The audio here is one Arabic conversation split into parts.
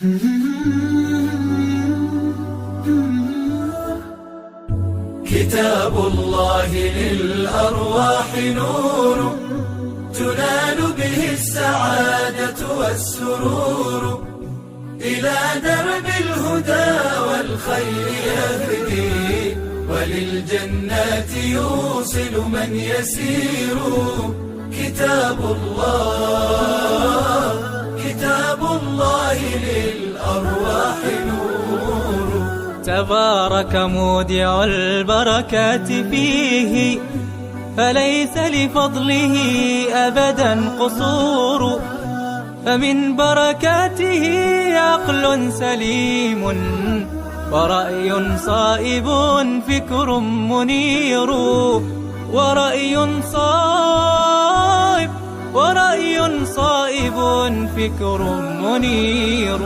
كتاب الله للأرواح نور، تنال به السعادة والسرور، إلى درب الهدى والخير يهدي، وللجنات يوصل من يسير. كتاب الله للأرواح نور. تبارك مودع البركات فيه، فليس لفضله أبدا قصور، فمن بركاته عقل سليم، ورأي صائب فكر منير، ورأي صائب فكر منير.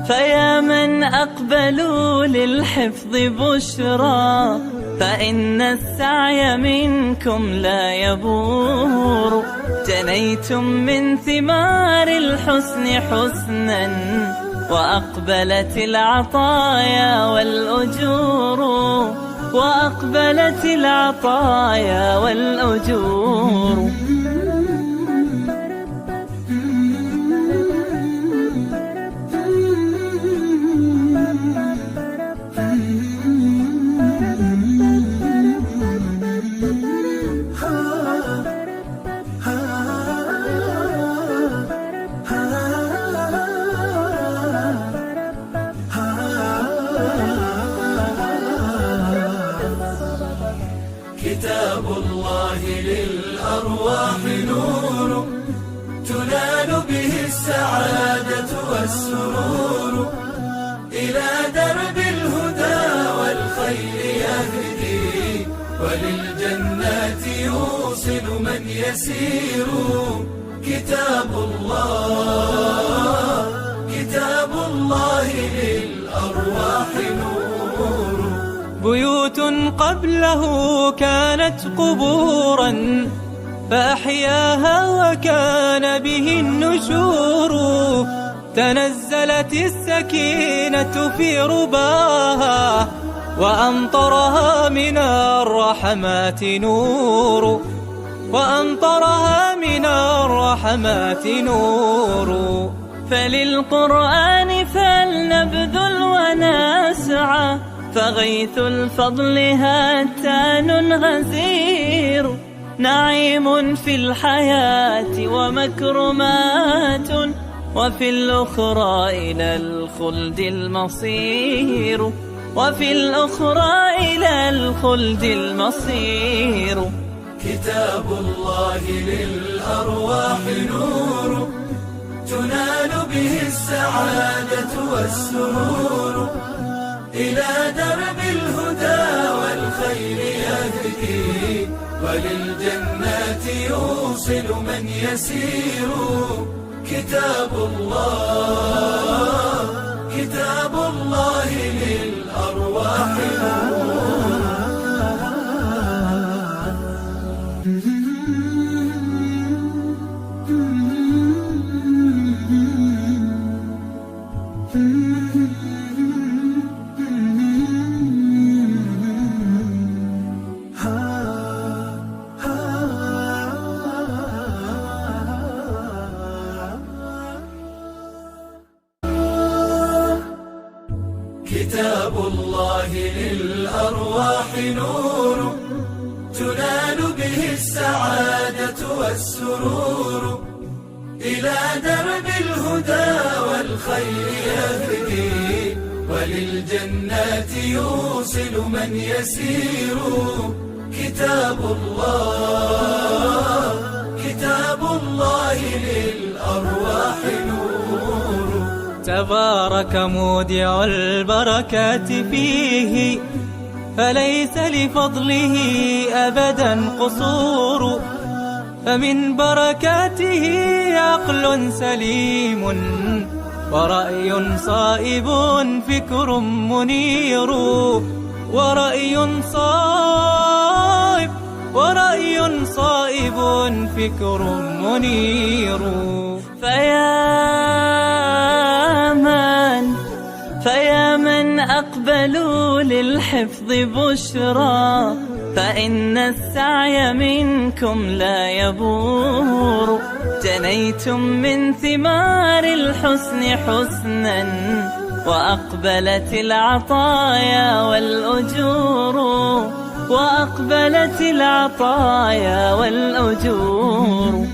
فيا من أقبلوا للحفظ بشرى، فإن السعي منكم لا يبور، جنيتم من ثمار الحسن حسنا، وأقبلت العطايا والأجور، وأقبلت العطايا والأجور. كتاب الله للأرواح نور، تنال به السعادة والسرور، إلى درب الهدى والخير يهدي، وللجنات يوصل من يسير. كتاب الله للأرواح نور. بيوت قبله كانت قبورا، فأحياها وكان به النشور، تنزلت السكينة في رباها، وأمطرها من الرحمات نور، وأمطرها من الرحمات نور. فللقرآن فلنبذل ونسعى، فغيث الفضل هاتان غزير، نعيم في الحياة ومكرمات، وفي الأخرى إلى الخلد المصير، وفي الأخرى إلى الخلد المصير. كتاب الله للأرواح نور، تنال به السعادة والسرور، إلى درب الهدى والخير يهدي، وللجنات يوصل من يسير. كتاب الله للأرواح نور. كتاب الله للأرواح نور، تنال به السعادة والسرور، إلى درب الهدى والخير يهدي، وللجنات يوصل من يسير. كتاب الله للأرواح نور. تبارك مودع البركات فيه، فليس لفضله أبدا قصور، فمن بركاته عقل سليم، ورأي صائب فكر منير، ورأي صائب فكر منير. فيا من أقبلوا للحفظ بشرى، فإن السعي منكم لا يبور. جنيتم من ثمار الحسن حسنا، وأقبلت العطايا والأجور.